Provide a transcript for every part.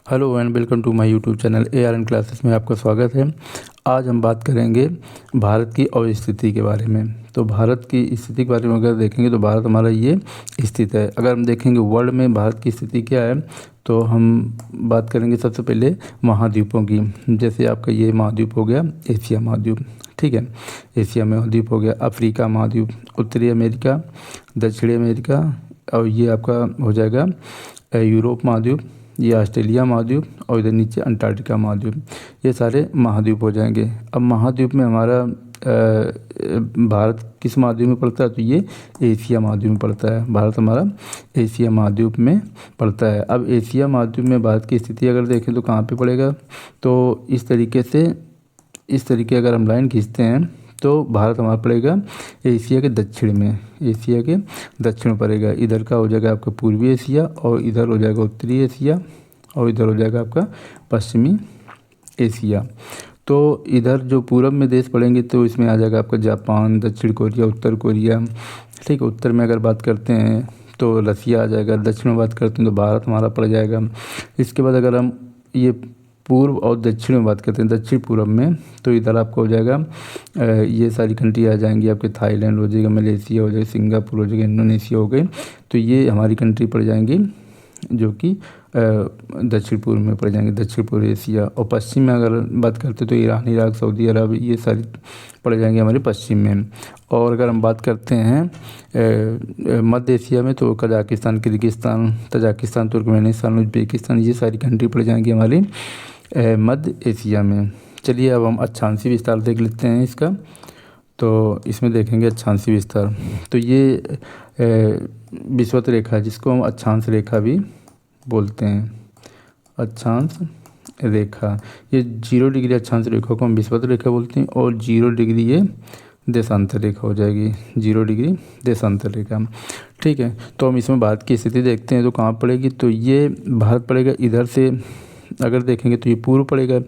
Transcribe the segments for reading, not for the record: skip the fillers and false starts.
Hello and welcome to my YouTube channel ARN classes में आपका स्वागत है। आज हम बात करेंगे भारत की अवस्थिति के बारे में। तो भारत की स्थिति के बारे में अगर देखेंगे तो भारत हमारा ये स्थित है। अगर हम देखेंगे वर्ल्ड में भारत की स्थिति क्या है तो हम बात करेंगे सबसे पहले महाद्वीपों की। जैसे आपका ये महाद्वीप हो गया एशिया महाद्वीप, ठीक है। एशिया महाद्वीप हो गया, अफ्रीका महाद्वीप, उत्तरी अमेरिका, दक्षिणी अमेरिका, और ये आपका हो जाएगा यूरोप महाद्वीप, ये ऑस्ट्रेलिया महाद्वीप, और इधर नीचे अंटार्कटिका महाद्वीप। ये सारे महाद्वीप हो जाएंगे। अब महाद्वीप में हमारा भारत किस महाद्वीप में पड़ता है तो ये एशिया महाद्वीप में पड़ता है। भारत हमारा एशिया महाद्वीप में पड़ता है। अब एशिया महाद्वीप में भारत की स्थिति अगर देखें तो कहाँ पे पड़ेगा, तो इस तरीके अगर हम लाइन खींचते हैं तो भारत हमारा पड़ेगा एशिया के दक्षिण में, एशिया के दक्षिण पड़ेगा। इधर का हो जाएगा आपका पूर्वी एशिया, और इधर हो जाएगा उत्तरी एशिया, और इधर हो जाएगा आपका पश्चिमी एशिया। तो इधर जो पूरब में देश पड़ेंगे तो इसमें आ जाएगा आपका जापान, दक्षिण कोरिया, उत्तर कोरिया, ठीक है। उत्तर में अगर बात करते हैं तो रसिया आ जाएगा। दक्षिण में बात करते हैं तो भारत हमारा पड़ जाएगा। इसके बाद अगर हम ये पूर्व और दक्षिण में बात करते हैं, दक्षिण पूर्व में, तो इधर आपको हो जाएगा ये सारी कंट्री आ जाएंगी आपके। थाईलैंड हो जाएगा, मलेशिया हो जाएगा, सिंगापुर हो जाएगा, इंडोनेशिया हो गई। तो ये हमारी कंट्री पड़ जाएंगी जो कि दक्षिण पूर्व में पड़ जाएंगे, दक्षिण पूर्व एशिया। और पश्चिम में अगर बात करते तो ईरान, इराक, सऊदी अरब, ये सारी पड़ जाएंगे हमारे पश्चिम में। और अगर हम बात करते हैं मध्य एशिया में तो Kazakhstan, Kyrgyzstan, Tajikistan, Turkmenistan, Uzbekistan, ये सारी कंट्री पड़ जाएंगी हमारी मध्य एशिया में। चलिए अब हम अक्षांशीय विस्तार देख लेते हैं इसका। तो इसमें देखेंगे अक्षांशीय विस्तार। तो ये विषुवत रेखा जिसको हम अक्षांश रेखा भी बोलते हैं, अक्षांश रेखा, ये 0 डिग्री अक्षांश रेखा को हम विषुवत रेखा बोलते हैं, और 0 डिग्री ये देशांतर रेखा हो जाएगी, 0 डिग्री देशांतर रेखा, ठीक है। तो हम इसमें भारत की स्थिति देखते हैं तो कहाँ पड़ेगी, तो ये भारत पड़ेगा इधर से अगर देखेंगे तो ये पूर्व पड़ेगा।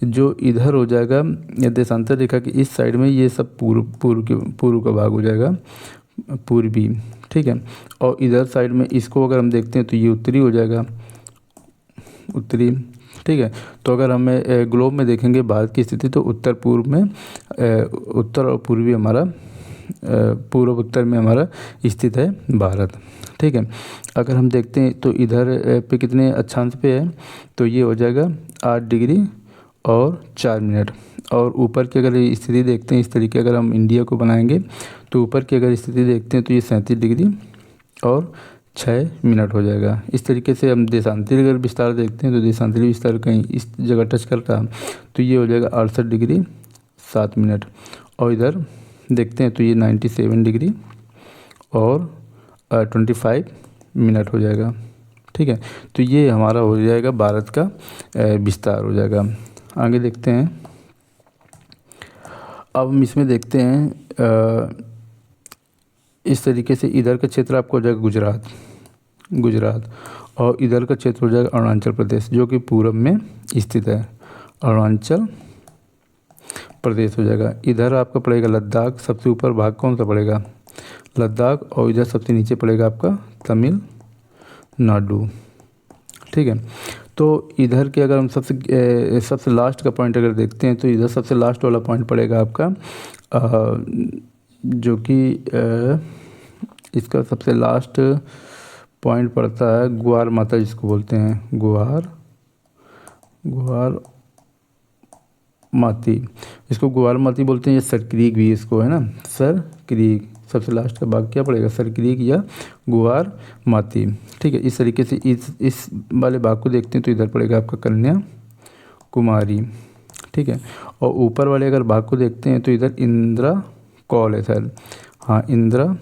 जो इधर हो जाएगा देशांतर रेखा की इस साइड में, ये सब पूर्व का भाग हो जाएगा, पूर्वी, ठीक है। और इधर साइड में इसको अगर हम देखते हैं तो ये उत्तरी हो जाएगा, उत्तरी, ठीक है। तो अगर हमें ग्लोब में देखेंगे भारत की स्थिति तो उत्तर पूर्व में, उत्तर और पूर्वी हमारा, पूर्व उत्तर में हमारा स्थित है भारत, ठीक है। अगर हम देखते हैं तो इधर पे कितने अक्षांश पे है तो ये हो जाएगा 8 डिग्री और 4 मिनट। और ऊपर की अगर स्थिति देखते हैं इस तरीके, अगर हम इंडिया को बनाएंगे तो ऊपर की अगर स्थिति देखते हैं तो ये 37 डिग्री और 6 मिनट हो जाएगा। इस तरीके से हम देशांतरी अगर विस्तार देखते हैं तो देशांतरी विस्तार कहीं इस जगह टच करता है तो ये हो जाएगा 68 डिग्री 7 मिनट। और इधर देखते हैं तो ये 97 डिग्री और 25 मिनट हो जाएगा, ठीक है। तो ये हमारा हो जाएगा भारत का विस्तार हो जाएगा। आगे देखते हैं। अब हम इसमें देखते हैं इस तरीके से इधर का क्षेत्र आपको हो जाएगा गुजरात, और इधर का क्षेत्र हो जाएगा अरुणाचल प्रदेश जो कि पूरब में स्थित है, अरुणाचल प्रदेश हो जाएगा। इधर आपका पड़ेगा लद्दाख, सबसे ऊपर भाग कौन सा पड़ेगा, लद्दाख, और इधर सबसे नीचे पड़ेगा आपका तमिलनाडु, ठीक है। तो इधर के अगर हम सबसे लास्ट का पॉइंट अगर देखते हैं तो इधर सबसे लास्ट वाला पॉइंट पड़ेगा आपका जो कि इसका सबसे लास्ट पॉइंट पड़ता है ग्वार माता जिसको बोलते हैं, ग्वार माती, इसको ग्वार माती बोलते हैं, या सर क्रीक भी इसको है ना, सर क्रीक। सबसे लास्ट का भाग क्या पड़ेगा, सर क्रीक या ग्वार माती, ठीक है। इस तरीके से इस वाले भाग को देखते हैं तो इधर पड़ेगा आपका कन्याकुमारी, ठीक है। और ऊपर वाले अगर भाग को देखते हैं तो इधर इंदिरा कौल है शायद, हाँ इंदिरा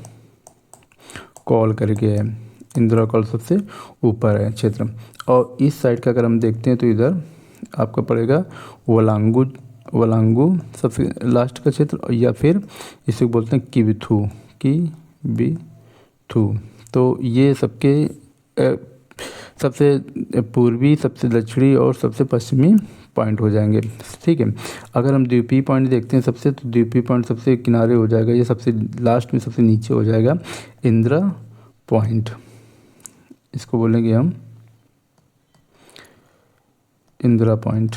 कौल करके है, इंदिरा कौल सबसे ऊपर है क्षेत्र। और इस साइड का अगर हम देखते हैं तो इधर आपका पड़ेगा वलांगू सबसे लास्ट का क्षेत्र, या फिर इसे बोलते हैं किबिथू। तो ये सबके सबसे पूर्वी, सबसे दक्षिणी और सबसे पश्चिमी पॉइंट हो जाएंगे, ठीक है। अगर हम द्वीपीय पॉइंट देखते हैं सबसे, तो द्वीपीय पॉइंट सबसे किनारे हो जाएगा, ये सबसे लास्ट में सबसे नीचे हो जाएगा इंदिरा पॉइंट, इसको बोलेंगे हम इंदिरा पॉइंट,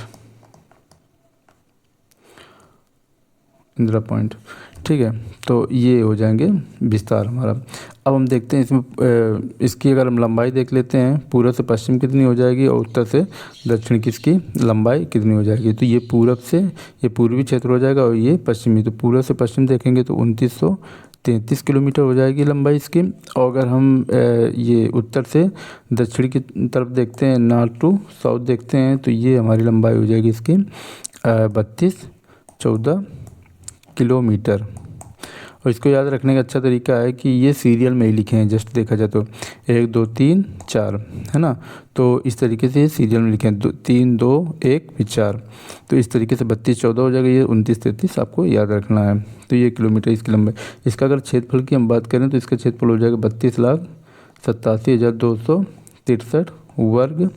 इंदिरा पॉइंट, ठीक है। तो ये हो जाएंगे विस्तार हमारा। अब हम देखते हैं इसमें इसकी अगर हम लंबाई देख लेते हैं, पूर्व से पश्चिम कितनी हो जाएगी और उत्तर से दक्षिण किसकी लंबाई कितनी हो जाएगी। तो ये पूरब से, ये पूर्वी क्षेत्र हो जाएगा और ये पश्चिमी। तो पूर्व से पश्चिम देखेंगे तो 2933 किलोमीटर हो जाएगी लंबाई इसकी। और अगर हम ये उत्तर से दक्षिण की तरफ देखते हैं, नॉर्थ टू साउथ देखते हैं, तो ये हमारी लंबाई हो जाएगी इसकी 3214 किलोमीटर। और इसको याद रखने का अच्छा तरीका है कि ये सीरियल में ही लिखे हैं, जस्ट देखा जाए तो 1 2 3 4 है ना। तो इस तरीके से ये सीरियल में लिखे हैं, 3 2 1 फिर 4। तो इस तरीके से 32 14 हो जाएगा, ये 29 33 आपको याद रखना है। तो ये किलोमीटर इसकी लंबाई। इसका अगर क्षेत्रफल की हम बात करें तो इसका क्षेत्रफल हो जाएगा 32,87,263 वर्ग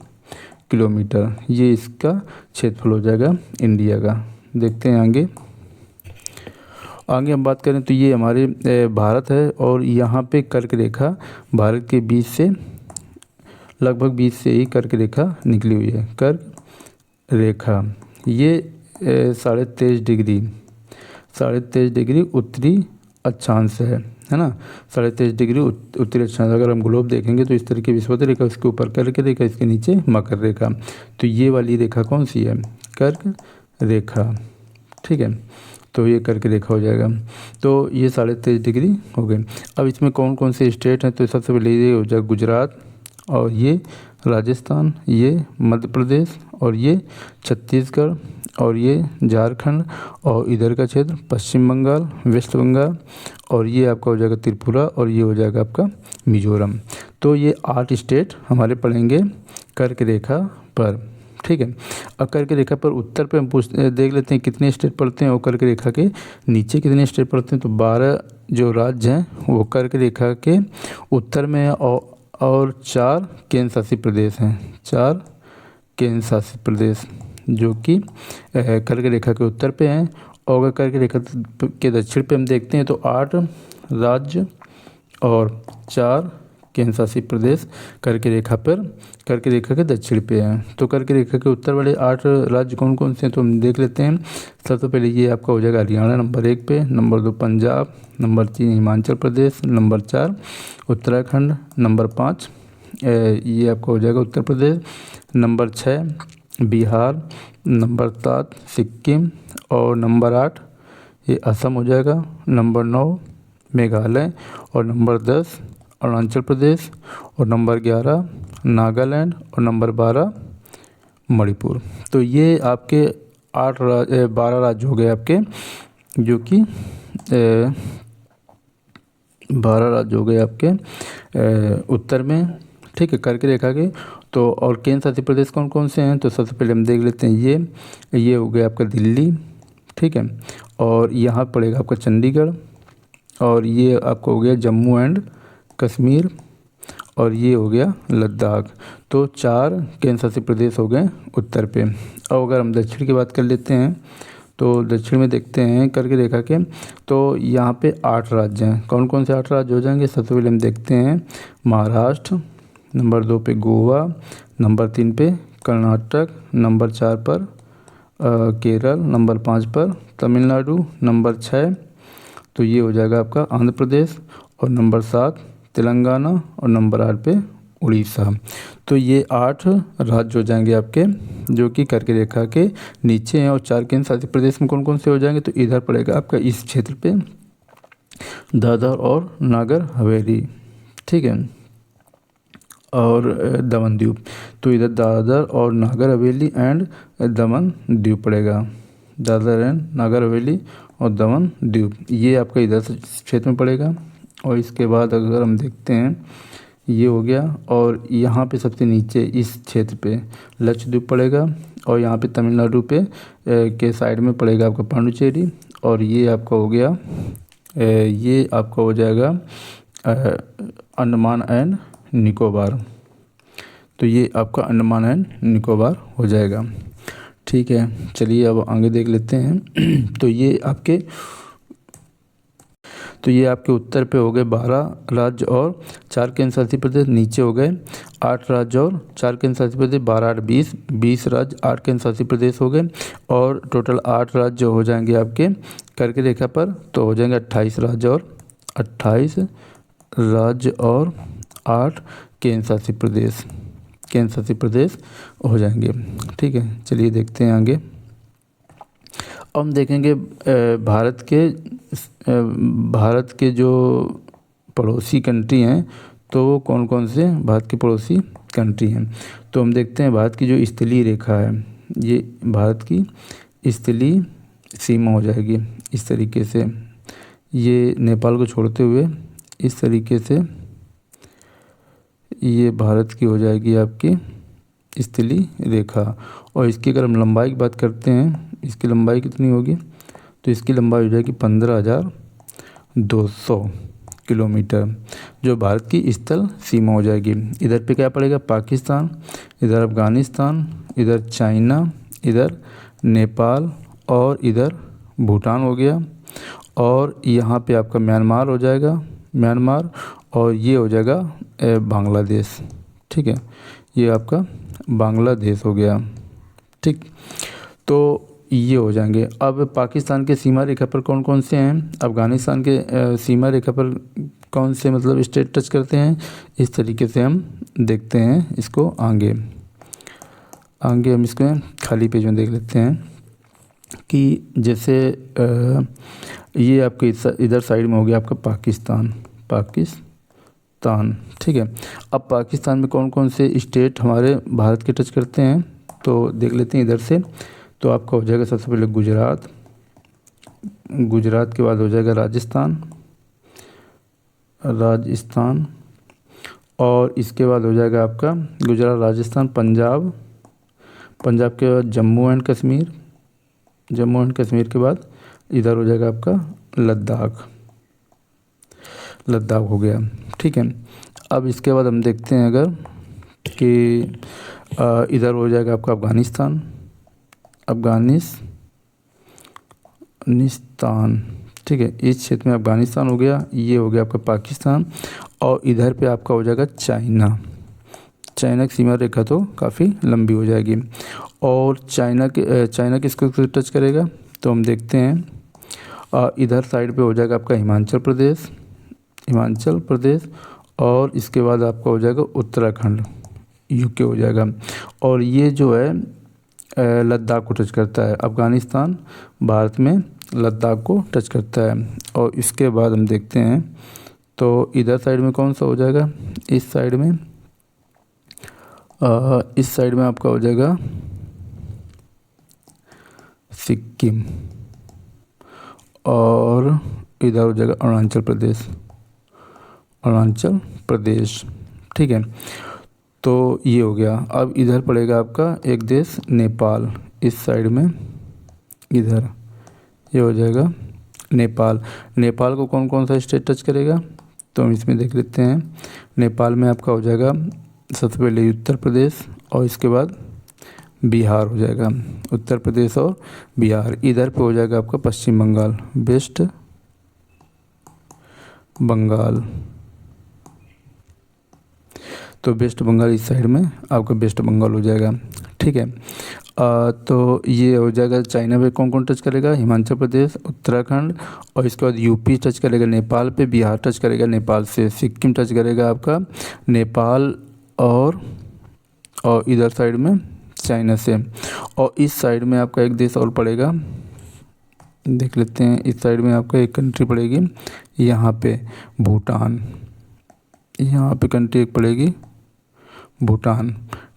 किलोमीटर। ये इसका क्षेत्रफल हो जाएगा इंडिया का। देखते हैं आगे हम बात करें तो ये हमारे भारत है और यहाँ पे कर्क रेखा भारत के बीच से लगभग 20 से ही कर्क रेखा निकली हुई है। कर्क रेखा ये 23.5 डिग्री उत्तरी अक्षांश है ना। 23.5 डिग्री उत्तरी अक्षांश। अगर हम ग्लोब देखेंगे तो इस तरीके विषुवत रेखा, उसके ऊपर कर्क रेखा, इसके नीचे मकर रेखा। तो ये वाली रेखा कौन सी है? कर्क रेखा, ठीक है। तो ये कर्क रेखा हो जाएगा। तो ये 23.5 डिग्री हो गए। अब इसमें कौन कौन से स्टेट हैं? तो सबसे पहले ये हो जाएगा गुजरात, और ये राजस्थान, ये मध्य प्रदेश, और ये छत्तीसगढ़, और ये झारखंड, और इधर का क्षेत्र पश्चिम बंगाल, वेस्ट बंगाल, और ये आपका हो जाएगा त्रिपुरा, और ये हो जाएगा आपका मिजोरम। तो ये 8 स्टेट हमारे पड़ेंगे कर्क रेखा पर, ठीक है। अब कर्क रेखा पर उत्तर पे हम देख लेते हैं कितने स्टेट पड़ते हैं और कर्क रेखा के नीचे कितने स्टेट पड़ते हैं। तो 12 जो राज्य हैं वो कर्क रेखा के उत्तर में है, और 4 केंद्र शासित प्रदेश हैं। 4 केंद्र शासित प्रदेश जो कि कर्क रेखा के उत्तर पे हैं। और अगर कर्क रेखा के दक्षिण पे हम देखते हैं तो 8 राज्य और 4 केंद्र शासित प्रदेश कर्क रेखा पर, कर्क रेखा के दक्षिण पे हैं। तो कर्क रेखा के उत्तर वाले 8 राज्य कौन कौन से हैं तो हम देख लेते हैं। सबसे पहले ये आपका हो जाएगा हरियाणा नंबर 1 पे, number 2 Punjab, number 3 Himachal Pradesh, number 4 Uttarakhand, number 5 ये आपका हो जाएगा उत्तर प्रदेश, नंबर 6 बिहार, नंबर 7 सिक्किम, और नंबर 8 ये असम हो जाएगा, नंबर 9 मेघालय, और नंबर 10 अरुणाचल प्रदेश, और नंबर 11 नागालैंड, और नंबर 12 मणिपुर। तो ये आपके 12 राज्य हो गए आपके, जो कि 12 राज्य हो गए आपके उत्तर में, ठीक है, कर्क रेखा के। तो और केंद्र शासित प्रदेश कौन कौन से हैं? तो सबसे पहले हम देख लेते हैं ये हो गया आपका दिल्ली, ठीक है, और यहाँ पड़ेगा आपका चंडीगढ़, और ये आपका हो गया जम्मू एंड कश्मीर, और ये हो गया लद्दाख। तो 4 केंद्र शासित प्रदेश हो गए उत्तर पे। और अगर हम दक्षिण की बात कर लेते हैं तो दक्षिण में देखते हैं कर्क रेखा के, तो यहाँ पे 8 राज्य हैं। कौन कौन से 8 राज्य हो जाएंगे? सबसे पहले हम देखते हैं महाराष्ट्र, नंबर 2 पे गोवा, नंबर 3 पे कर्नाटक, नंबर 4 पर केरल, नंबर 5 पर तमिलनाडु, नंबर 6 तो ये हो जाएगा आपका आंध्र प्रदेश, और नंबर 7 तेलंगाना, और नंबर 8 पे उड़ीसा। तो ये 8 राज्य हो जाएंगे आपके जो कि कर्क रेखा के नीचे हैं। और 4 केंद्र शासित प्रदेश में कौन कौन से हो जाएंगे? तो इधर पड़ेगा आपका इस क्षेत्र पे दादर और नागर हवेली, ठीक है, और दमन द्वीप। तो इधर दादर और नागर हवेली एंड दमन द्वीप पड़ेगा, दादर एंड नागर हवेली और दमन द्वीप, ये आपका इधर क्षेत्र में पड़ेगा। और इसके बाद अगर हम देखते हैं ये हो गया, और यहाँ पे सबसे नीचे इस क्षेत्र पे लक्षद्वीप पड़ेगा, और यहाँ पे तमिलनाडु पे के साइड में पड़ेगा आपका पांडुचेरी, और ये आपका हो गया ये आपका हो जाएगा अंडमान एंड निकोबार। तो ये आपका अंडमान एंड निकोबार हो जाएगा, ठीक है। चलिए अब आगे देख लेते हैं तो ये आपके तो ये आपके उत्तर पे हो गए 12 राज्य और 4 केंद्र शासित प्रदेश, नीचे हो गए 8 राज्य और 4 केंद्र शासित प्रदेश, 12 8 20 राज्य 8 केंद्र शासित प्रदेश हो गए, और टोटल 8 राज्य हो जाएंगे आपके कर्क रेखा पर, तो हो जाएंगे 28 राज्य और 28 राज्य और 8 केंद्र शासित प्रदेश हो जाएंगे। ठीक है, चलिए देखते हैं आगे। अब हम देखेंगे भारत के जो पड़ोसी कंट्री हैं, तो वो कौन कौन से भारत की पड़ोसी कंट्री हैं। तो हम देखते हैं भारत की जो स्थलीय रेखा है, ये भारत की स्थलीय सीमा हो जाएगी इस तरीके से, ये नेपाल को छोड़ते हुए इस तरीके से ये भारत की हो जाएगी आपकी स्थलीय रेखा। और इसकी अगर हम लंबाई की बात करते हैं, इसकी लंबाई कितनी होगी, तो इसकी लंबाई हो जाएगी 15,200 किलोमीटर, जो भारत की स्थल सीमा हो जाएगी। इधर पे क्या पड़ेगा, पाकिस्तान, इधर अफ़गानिस्तान, इधर चाइना, इधर नेपाल और इधर भूटान हो गया, और यहाँ पे आपका म्यांमार हो जाएगा, म्यांमार, और ये हो जाएगा बांग्लादेश। ठीक है, ये आपका बांग्लादेश हो गया। ठीक, तो ये हो जाएंगे। अब पाकिस्तान के सीमा रेखा पर कौन कौन से हैं, अफ़गानिस्तान के सीमा रेखा पर कौन से मतलब स्टेट टच करते हैं, इस तरीके से हम देखते हैं इसको। आगे हम इसको खाली पेज में देख लेते हैं कि जैसे ये आपके इधर साइड में हो गया आपका पाकिस्तान। ठीक है, अब पाकिस्तान में कौन कौन से स्टेट हमारे भारत के टच करते हैं, तो देख लेते हैं इधर से। तो आपका हो जाएगा सबसे पहले गुजरात के बाद हो जाएगा राजस्थान, और इसके बाद हो जाएगा आपका गुजरात, राजस्थान, पंजाब के बाद जम्मू एंड कश्मीर के बाद इधर हो जाएगा आपका लद्दाख हो गया। ठीक है, अब इसके बाद हम देखते हैं अगर कि इधर हो जाएगा आपका अफ़गानिस्तान, ठीक है, इस क्षेत्र में अफ़गानिस्तान हो गया, ये हो गया आपका पाकिस्तान, और इधर पे आपका हो जाएगा चाइना की सीमा रेखा तो काफ़ी लंबी हो जाएगी। और चाइना किसको टच करेगा, तो हम देखते हैं इधर साइड पे हो जाएगा आपका हिमाचल प्रदेश, और इसके बाद आपका हो जाएगा उत्तराखंड, यूके हो जाएगा, और ये जो है लद्दाख को टच करता है। अफ़गानिस्तान भारत में लद्दाख को टच करता है। और इसके बाद हम देखते हैं तो इधर साइड में कौन सा हो जाएगा, इस साइड में आपका हो जाएगा सिक्किम, और इधर हो जाएगा अरुणाचल प्रदेश। ठीक है, तो ये हो गया। अब इधर पड़ेगा आपका एक देश नेपाल, इस साइड में इधर ये हो जाएगा नेपाल को कौन कौन सा स्टेट टच करेगा, तो हम इसमें देख लेते हैं। नेपाल में आपका हो जाएगा सबसे पहले उत्तर प्रदेश, और इसके बाद बिहार हो जाएगा, उत्तर प्रदेश और बिहार। इधर पे हो जाएगा आपका पश्चिम बंगाल, वेस्ट बंगाल, तो वेस्ट बंगाल इस साइड में आपका वेस्ट बंगाल हो जाएगा। ठीक है, तो ये हो जाएगा। चाइना पे कौन कौन टच करेगा, हिमाचल प्रदेश, उत्तराखंड, और इसके बाद यूपी टच करेगा नेपाल पे, बिहार टच करेगा नेपाल से, सिक्किम टच करेगा आपका नेपाल और इधर साइड में चाइना से, और इस साइड में आपका एक देश और पड़ेगा, देख लेते हैं। इस साइड में आपका एक कंट्री पड़ेगी यहाँ पे भूटान, यहाँ पे कंट्री एक पड़ेगी भूटान।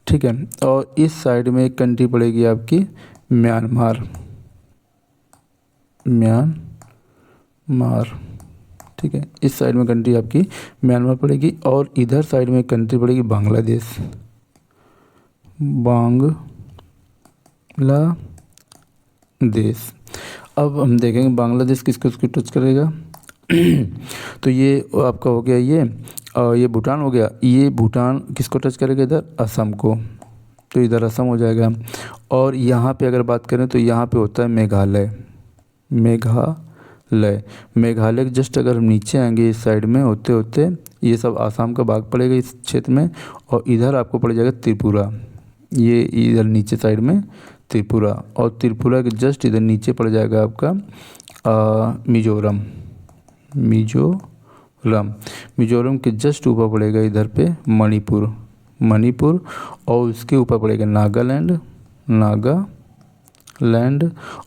ठीक है, और इस साइड में एक कंट्री पड़ेगी आपकी म्यांमार। ठीक है, इस साइड में कंट्री आपकी म्यांमार पड़ेगी, और इधर साइड में एक कंट्री पड़ेगी बांग्लादेश। अब हम देखेंगे बांग्लादेश किसको टच करेगा तो ये आपका हो गया ये भूटान हो गया। ये भूटान किसको टच करेगा, इधर असम को, तो इधर असम हो जाएगा। और यहाँ पे अगर बात करें तो यहाँ पे होता है लय। मेघालय के जस्ट अगर हम नीचे आएंगे इस साइड में होते होते ये सब आसाम का भाग पड़ेगा इस क्षेत्र में, और इधर आपको पड़ जाएगा त्रिपुरा, ये इधर नीचे साइड में त्रिपुरा, और त्रिपुरा के जस्ट इधर नीचे पड़ जाएगा आपका मिजोरम। मिजोरम के जस्ट ऊपर पड़ेगा इधर पे मणिपुर, और उसके ऊपर पड़ेगा नागालैंड,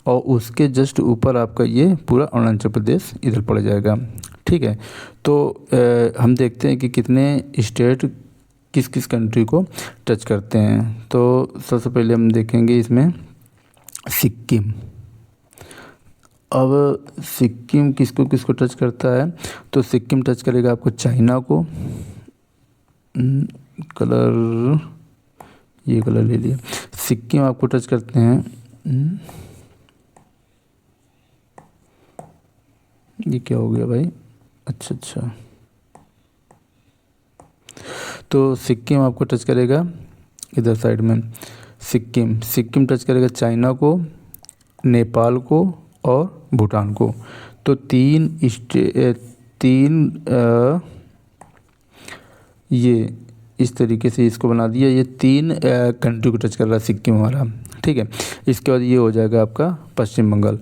और उसके जस्ट ऊपर आपका ये पूरा अरुणाचल प्रदेश इधर पड़ जाएगा। ठीक है, तो हम देखते हैं कि कितने स्टेट किस किस कंट्री को टच करते हैं। तो सबसे पहले हम देखेंगे इसमें सिक्किम। अब सिक्किम किसको किसको टच करता है, तो सिक्किम टच करेगा आपको चाइना को, ये कलर ले लिया। सिक्किम आपको टच करते हैं, ये क्या हो गया भाई, अच्छा, तो सिक्किम आपको टच करेगा इधर साइड में, सिक्किम टच करेगा चाइना को, नेपाल को और भूटान को। तो ये इस तरीके से इसको बना दिया, ये 3 कंट्री को टच कर रहा है सिक्किम हमारा। ठीक है, इसके बाद ये हो जाएगा आपका पश्चिम बंगाल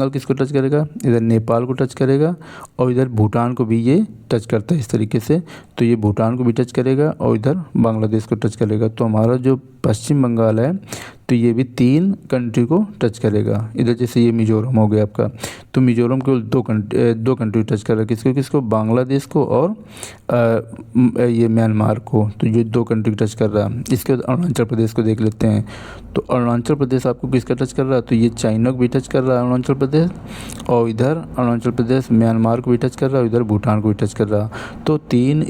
किसको टच करेगा, इधर नेपाल को टच करेगा, और इधर भूटान को भी ये टच करता है इस तरीके से, तो ये भूटान को भी टच करेगा और इधर बांग्लादेश को टच करेगा। तो हमारा जो पश्चिम बंगाल है तो ये भी 3 कंट्री को टच करेगा। इधर जैसे ये मिजोरम हो गया आपका, तो मिजोरम केवल 2 कंट्री टच कर रहा है, किसको बांग्लादेश को और ये म्यांमार को, तो ये 2 कंट्री टच कर रहा है। इसके बाद अरुणाचल प्रदेश को देख लेते हैं। तो अरुणाचल प्रदेश आपको किसका टच कर रहा है, तो ये चाइना को भी टच कर रहा है अरुणाचल प्रदेश, और इधर अरुणाचल प्रदेश म्यांमार को भी टच कर रहा है, इधर भूटान को भी टच कर रहा है। तो 3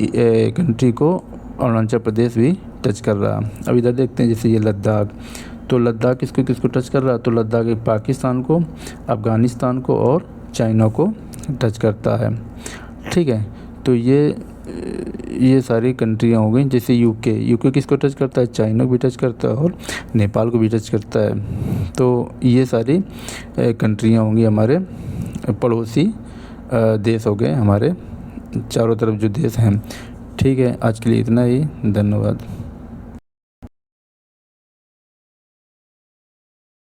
कंट्री को अरुणाचल प्रदेश भी टच कर रहा है। अब इधर देखते हैं जैसे ये लद्दाख, तो लद्दाख किसको टच कर रहा है, तो लद्दाख पाकिस्तान को, अफ़गानिस्तान को और चाइना को टच करता है। ठीक है, तो ये सारी कंट्रियाँ हो गई। जैसे यूके किसको टच करता है, चाइना को भी टच करता है और नेपाल को भी टच करता है। तो ये सारी कंट्रियाँ होंगी हमारे पड़ोसी देश हो गए हमारे चारों तरफ जो देश हैं। ठीक है, आज के लिए इतना ही, धन्यवाद।